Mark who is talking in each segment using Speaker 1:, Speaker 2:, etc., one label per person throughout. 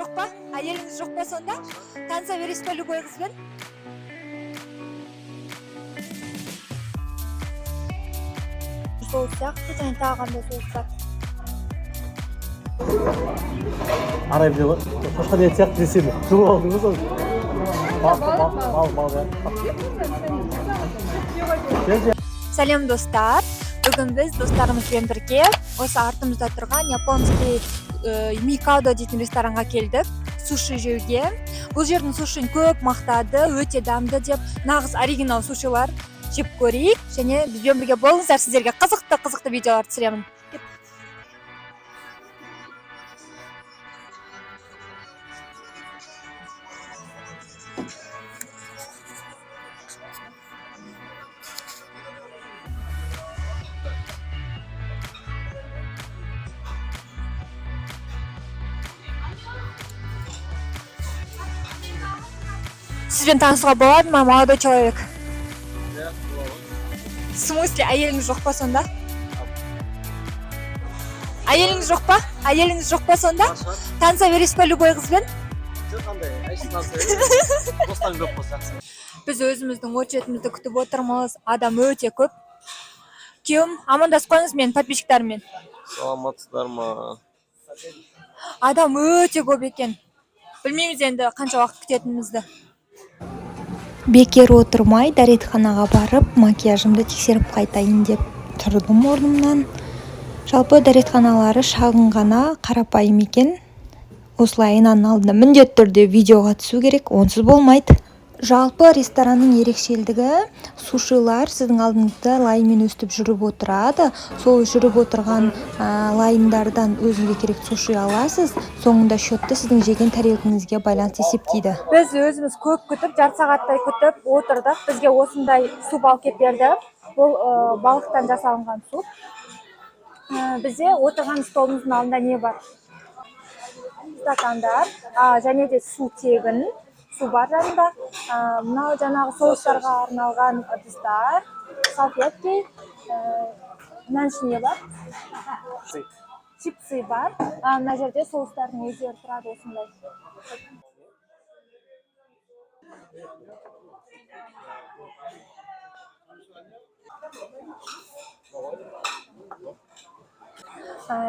Speaker 1: жоқ па? Әйеліңіз жоқ па сонда? Таныса бересіз ба любой қызбен? Сол сияқты және тағы қандай соғыстар?
Speaker 2: Арай біле ғой. Қошқа дет сияқты деседі. Жұлып алдың ғой соны. Мал.
Speaker 1: Сәлем достар. Бүгін біз достарымызбен бірге осы артымызда тұрған японский Микадо дейтін ресторанға келдік. Суши жеуге. Бұл жердің сушин көп мақтады, өте дамды деп. Нағыз оригинал сушилар жеп көрейік. Және бізбен бірге болыңыздар, сіздерге қызықты видеолар түсіремін. Сізбен танысуға болады ма, молодой человек? В смысле, әйеліңіз жоқ па сонда? Әйеліңіз жоқ па? Әйеліңіз жоқ па сонда? Таныса бересіз ба любой қызбен?
Speaker 2: Жоқ қандай, әйшін таныса бересіз. Достарың көп болса.
Speaker 1: Біз өзіміздің очеретімізді күтіп отырмыз. Адам өте көп. Күйеуім, амандасып қойыңыз менің подписчиктарыммен.
Speaker 2: Саламатсыздар ма?
Speaker 1: Адам өте көп екен. Білмейміз енді қанша уақыт күтетінімізді. Бекер отырмай дәретханаға барып макияжымды тексеріп қайтайын деп тұрдым орнымнан. Жалпы дәретханалары шағын ғана, қарапайым екен. Осылай айнаның алдында міндетті түрде видеоға түсу керек, онсыз болмайды. Жалпы ресторанның ерекшелігі сушилар сіздің алдыңызда лайнмен өстіп жүріп отырады. Сол жүріп отырған лайндардан өзіңізге керек суши аласыз. Соңында счетты сіздің жеген тарелкаңызге байланысты есептейді. Біз өзіміз көп күтіп, жарты сағаттай күтіп отырдық. Бізге осындай суп алып келіп берді. Бұл балықтан жасалынған суп. Бізде отырған столымыздың алдында не бар? Стакандар, және де су тегін. Су бар жанында. Мынау жаңағы соустарға арналған ыдыстар, салфетки, мына ішінде бар. Чипсы бар. Мына жерде соустардың өздері тұрады осындай.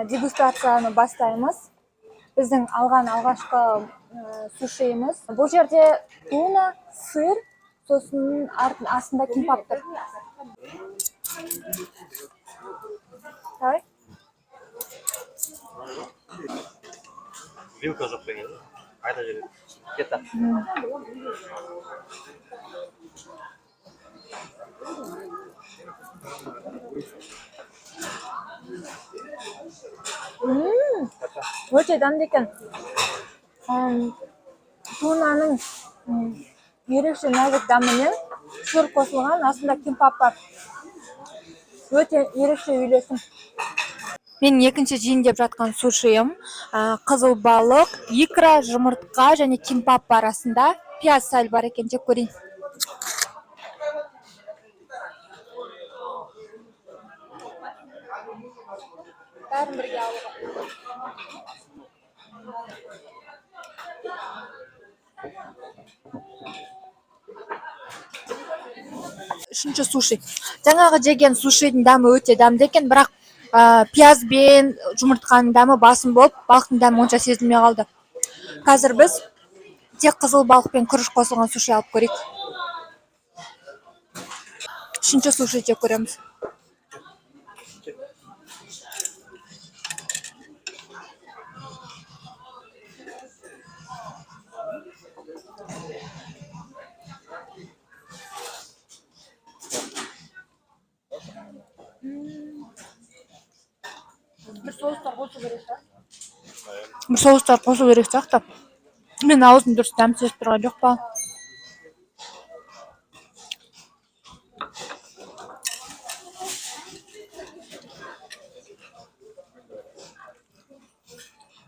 Speaker 1: Дегустацияны бастаймыз. Біздің алған алғашқы сушиіміз. Бұл жерде туна, сыр, сосын астында кимпап тұр.
Speaker 2: Вилка жоқ деген. Қайда жүреді? Кет ақ.
Speaker 1: Өте дамды екен. Тунаның ерекше нәзік дәмімен сыр қосылған, астында кимпап бар. Өте ерекше үйлесім. Менің екінші жейін деп жатқан сушиім қызыл балық, икра, жұмыртқа және кимпап арасында пияз сәл бар екен, жеп көрейін. Бәрін бірге алуға. Үшінші суши. Жаңағы жеген сушидің дәмі өте дәмді екен, бірақ пияз бен жұмыртқаның дәмі басым болып, балықтың дәмі онша сезілмей қалды. Қазір біз тек қызыл балық пен күріш қосылған суши алып көрейік. Үшінші суши жеп көреміз. Бір соустар қосу керек сияқты. Мен аузым дұрыс дәм сезіп тұрған жоқ па?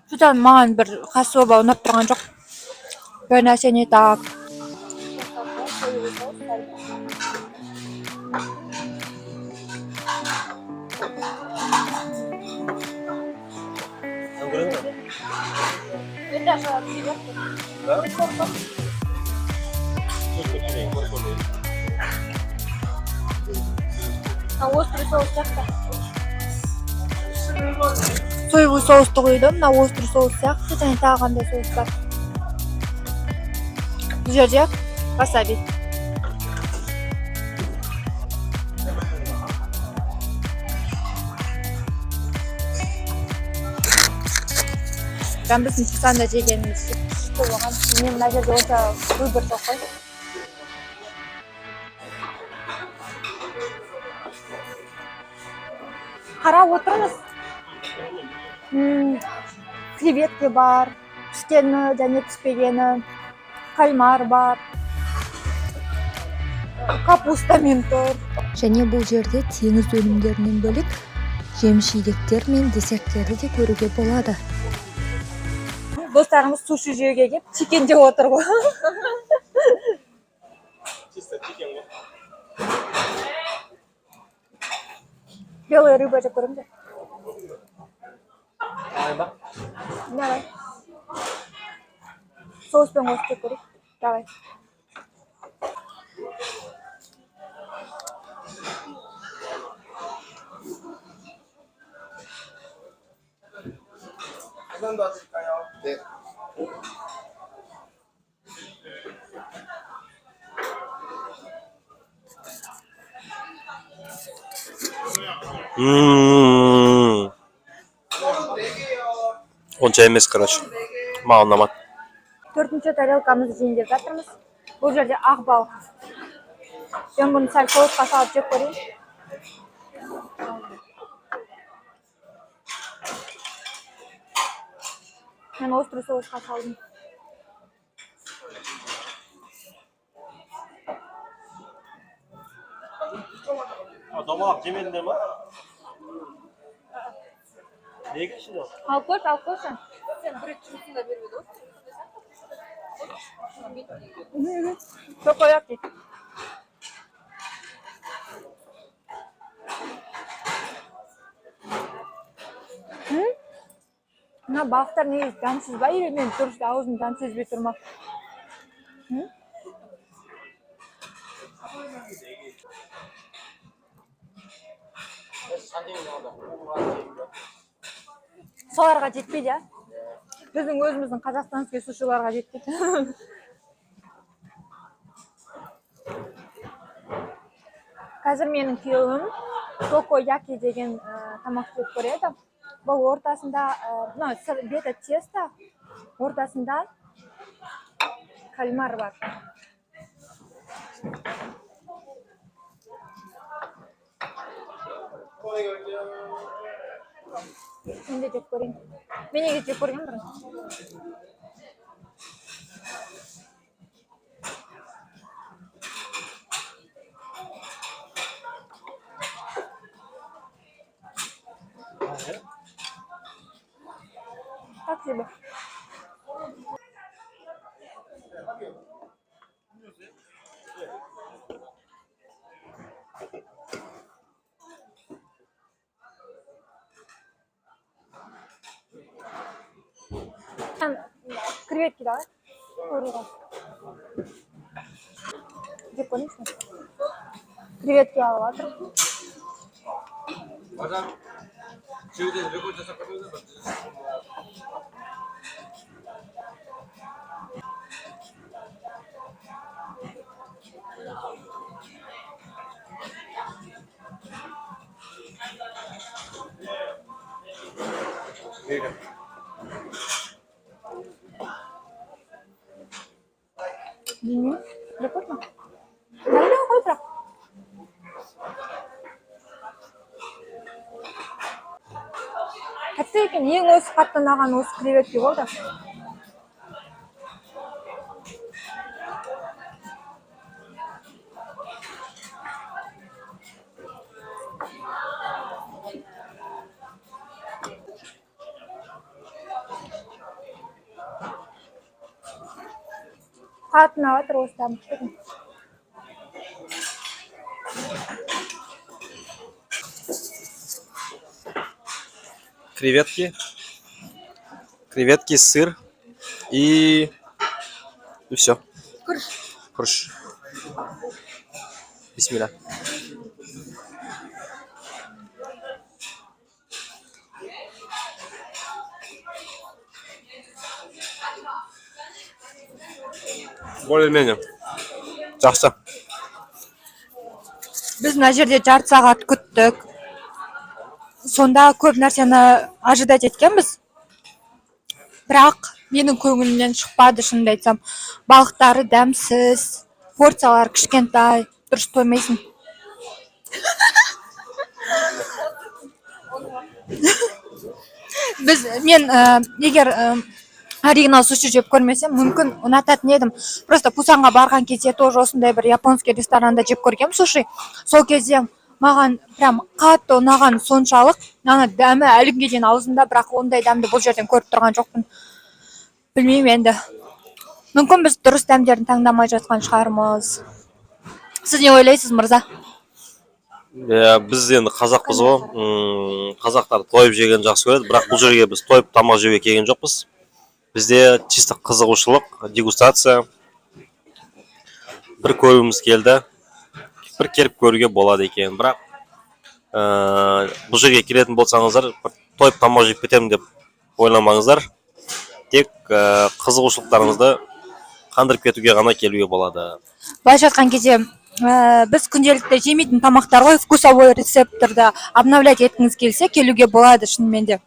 Speaker 1: Содан маған бір қасуба ұнап тұрған жоқ. Бір нәрсе не так. Это Острый соус сияқты. Соевый соусты қойды, мына острый соус сияқты, және тағы қандай соус бар. Бұл жерде васаби. Біздің Чусанда жегеніміз күшті болған. Мен мына жерде онша выбор жоқ қой. Қарап отырмыз. Креветке бар, пішкені және пішпегені, кальмар бар, капустамен тұр. Және бұл жерде теңіз өнімдерінен бөлек жеміс-жидектер мен десерттерді де көруге болады. Достарымыз суши жеуге келіп, чикен жеп отыр ғой. Белая рыба жеп көремін де. Давай. Соуспен қосып жеп көрейік. Давай.
Speaker 3: 네.
Speaker 4: онша емес, короче. Маған ұнамады.
Speaker 1: Төртінші тарелкамызды жейін деп жатырмыз. Бұл жерде ақбал. Мен бұны сәл соусқа салып жеп көрейін. Мен острый соусқа салдым.
Speaker 2: Домалап жемедіңдер ма? Не кішін ол?
Speaker 1: Алып көрші.
Speaker 5: Сен бір жұмысында беріп
Speaker 1: Çok koyak değil. Mına balıklar ne cansız var ya, men dürüst ağzım cansız bir durma. Соларға жетпейді, ya. Біздің өзіміздің қазақстанский сушиларға жетпейді. Қазір менің күйеуім токояки деген тамақ жеп көреді. Бұл ортасында, беті тесто, ортасында кальмар бар. Мен де жеп көрейін. Мен неге жеп көрген бұрын? Так себе. Креветки давай. Жеп көрейінші. Креветки алып жатыр. Жеп көрсің? Әлі қой бірақ. Қатты екен, ең осы қатты ұнаған осы креветки болды. Қатты ұнап жатыр осы тамақ.
Speaker 4: Креветки, сыр И все. Күріш. Бисмилля. Более-менее. Жақсы.
Speaker 1: Біз мына жерде жарты сағат күттік. Сонда көп нәрсені ожидать еткенбіз. Бірақ менің көңілімнен шықпады, шынымды айтсам. Балықтары дәмсіз, порциялары кішкентай, дұрыс тоймайсың. Мен егер оригинал суши жеп көрмесем, мүмкін ұнататын едім. Просто Пусанға барған кезде тоже осындай бір японский ресторанда жеп көргем суши. Сол кезде маған прям қатты ұнаған соншалық, ана дәмі әлі күнге дейін аузымда, бірақ ондай дәмді бұл жерден көріп тұрған жоқпын. Білмеймін енді. Мүмкін біз дұрыс дәмдерін таңдамай жатқан шығармыз. Сіз не ойлайсыз, мырза?
Speaker 4: Біз енді қазақпыз ғой. Қазақтар тойып жеген жақсы көреді, бірақ бұл жерге біз тойып тамақ жеуге келген жоқпыз. Бізде чисто қызығушылық, дегустация. Бір көргіміз келді. Бір келіп көруге болады екен. Бірақ бұл жерге келетін болсаңыздар, тойып тамақ жеп кетемін деп ойламаңыздар. Тек қызығушылықтарыңызды қандырып кетуге ғана келуге болады.
Speaker 1: Былайша айтқан кезде біз күнделікті жемейтін тамақтар ғой, вкусовой рецепторды обновлять еткіңіз келсе, келуге болады шынымен де.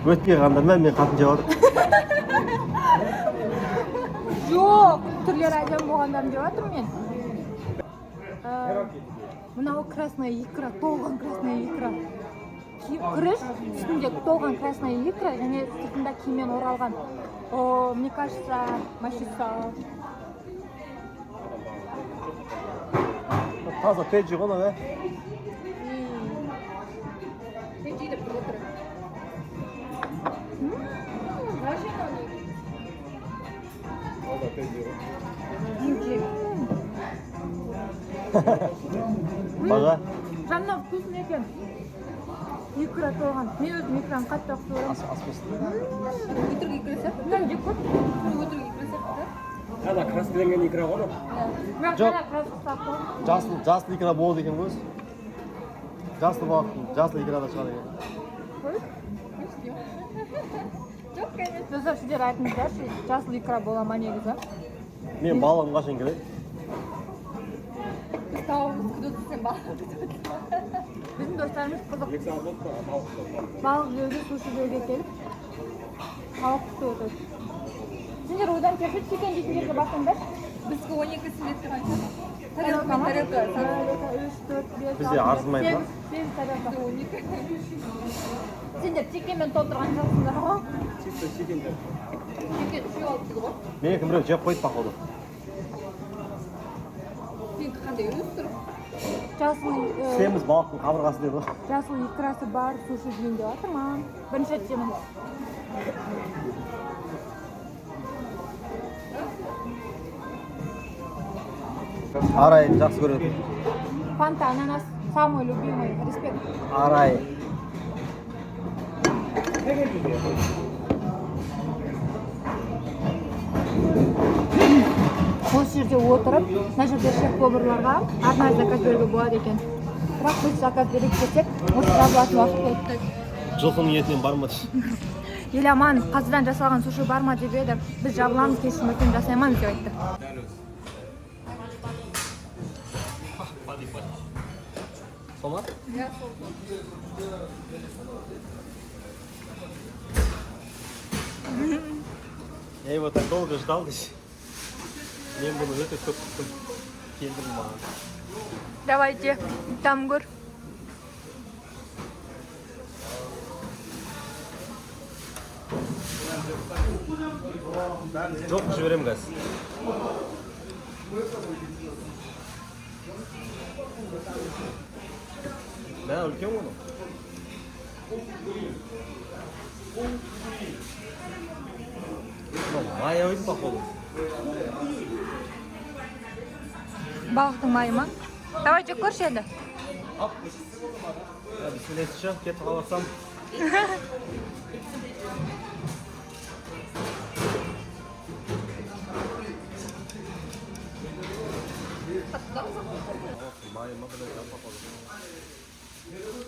Speaker 2: Өтпей қандырма, мен қатын жеп отыр.
Speaker 1: Жоқ, түрлері әдем болғандарын деп жатырмын мен. Мынау красная икра, толған красная икра. Күріш үстінде толған красная икра, және сыртында киіммен оралған. Мне кажется, машиса.
Speaker 2: Таза педжи ғой, да?
Speaker 5: Педжи деп тұрып отыр.
Speaker 2: Баға?
Speaker 1: Жанна вкусно екен. Икра толған. Мен өзім икраны қатты жақсы көремін.
Speaker 5: Өтірік икра сияқты.
Speaker 1: Мен жеп көр.
Speaker 5: Өтірік икра сияқты.
Speaker 2: Ана краскіленген икра ғой?
Speaker 1: Жоқ.
Speaker 2: Жасыл икра болды екен ғой. Жасыл икра да шығады екен.
Speaker 5: Жоқ, конечно.
Speaker 1: Достар, сіздер айтыңыздаршы, жасыл икра бола ма негізі?
Speaker 2: Мен балығым қашан келеді?
Speaker 5: Біз тауығымыз күтіп сен балық.
Speaker 1: Біздің достарымыз қызық. Балық жеуге, суши жеуге келіп, тауық күтіп отыр. Сендер одан кешіп чекен дейтіндерге бақыңдар.
Speaker 5: Бізге 12 сіңдет тұрған тарелка. Тарелка.
Speaker 1: 3, 4, 5,
Speaker 2: Бізде арзымайды ма?
Speaker 1: 8 тарелка.
Speaker 5: 12.
Speaker 1: Сендер чекенмен толтырған жоқсыңдар ғой?
Speaker 2: Чисто чекенде.
Speaker 5: Чекен үшеу алып тұр ғой.
Speaker 2: Менікі біреу жеп қойды походу.
Speaker 5: Сен қандай өз тұр?
Speaker 2: Семіз балықтың қабырғасы деді ғой.
Speaker 1: Жасыл икрасы бар суши жейін деп жатырмын. Бірінші рет жеймін.
Speaker 2: Арайын жақсы көреді.
Speaker 1: Фанта, ананас, самый любимый, респект.
Speaker 2: Арай.
Speaker 1: Осы жерде отырып, мына жерде шеф-поварларға арнайы заказ беруге болады екен. Бірақ біз заказ берейік десек, осы жазылатын уақыт болды.
Speaker 2: Жылқының етінен бар ма?
Speaker 1: Еламан, қазыдан жасалған суши бар ма деп еді. Біз жабыламыз, кешірім өткен жасаймамыз деп айтты.
Speaker 2: Сома? Я его так долго ждал здесь. Мен bunu өте көп күттім. Келдім маған.
Speaker 1: Давайте, там көр.
Speaker 2: Жоқ, жіберем қазір. Да, үлкен оны. Майы походу.
Speaker 1: Балықтың майы ма? Давай жеп көрші енді.
Speaker 2: Бисмиллахи кетіп қалсам.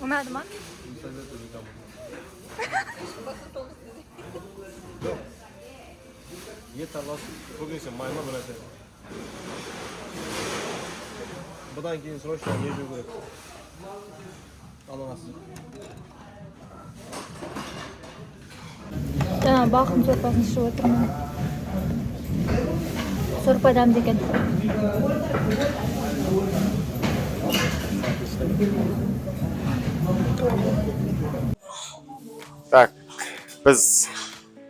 Speaker 1: ұнады ма?
Speaker 2: Ет араласып, көбінесе майма бірәді. Бұдан кейін срочно не жеу керек? Ананас.
Speaker 1: Жаңа балқын сорпасын ішіп отырмын. Сорпа дәмді екен.
Speaker 4: Так, біз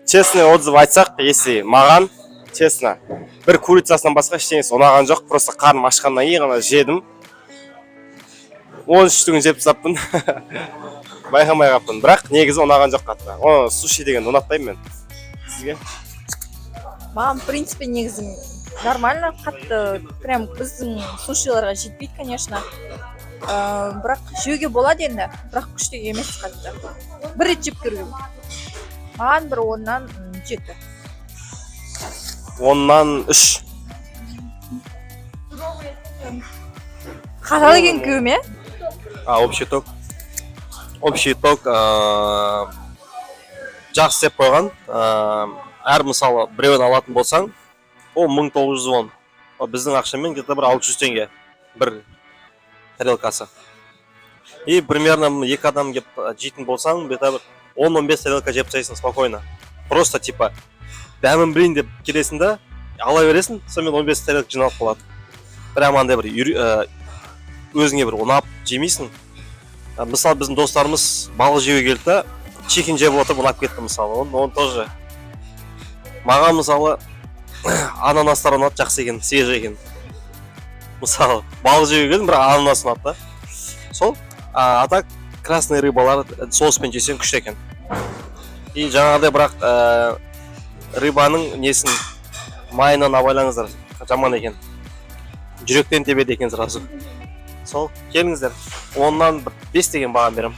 Speaker 4: честный отзыв айтсақ, если маған, честно, бір курицасынан басқа ештеңесі ұнаған жоқ, просто қарным ашқаннан кейін ғана жедім. 13-тігін жеп тастаппын. Байқамай қаппын, бірақ негізі ұнаған жоқ қатты. Оны суши деген ұнатпаймын мен. Сізге?
Speaker 5: Маған, в принципе, негізі нормально қатты. Прям біздің сушиларға жетпейді, конечно. Бірақ жеуге болады енді, бірақ күшті емес қатты. Бір рет жеп көргем. Маған бір 10-нан 7.
Speaker 4: 10-нан 3.
Speaker 5: Қатал екен көм, е?
Speaker 4: Общий итог. Общий итог жақсы деп қойған. Әр мысалы біреуін алатын болсаң, ол 1910. Біздің ақшамен где-то бір 600 теңге бір тарелкасы. И примерно 2 адам кеп жейтін болсаң, где-то 10-15 тарелка жеп тастайсың спокойно. Просто типа дәмін білейін деп келесің да, ала бересің, сонымен 15 тарелка жиналып қалады. Прямо андай бір өзіңе бір ұнап жемейсің. Мысалы біздің достарымыз балық жеуге келді да, чикен жеп отырып ұнап кетті мысалы. Оны тоже. Маған мысалы ананастар ұнады, жақсы екен, свежий екен. Мысалы балық жеуге келдім, бірақ ананас ұнады да. Сол, а так красный рыбалар соуспен жесең күшті екен. И жаңағыдай бірақ рыбаның несін майынан абайлаңыздар, жаман екен. Жүректен тебеді екен сразу. Сол, келіңіздер. 10-нан 5 деген бағам берем.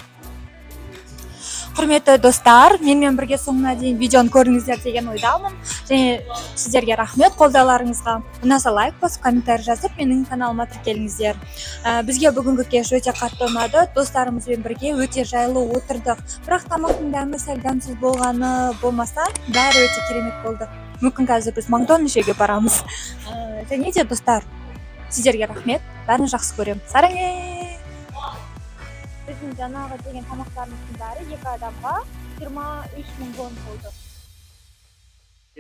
Speaker 1: Құрметті достар, менімен бірге соңына дейін видеоны көріңіздер деген ойдамын. Және сіздерге рахмет қолдауларыңызға. Ұнаса лайк басып, комментарий жазып, менің каналыма тіркеліңіздер. Бізге бүгінгі кеш өте қатты ұнады. Достарымызбен бірге өте жайлы отырдық. Бірақ тамақтың дәмі сәл дәмсіз болғаны болмаса, бәрі өте керемет болды. Мүмкін қазір біз Макдональдс жеуге барамыз. Және де достар, сіздерге рахмет. Бәрін жақсы көрем. Сараңе! Біздің жаңағы деген тамақтарымыздың бәрі 2 адамға 23 мың вон болды.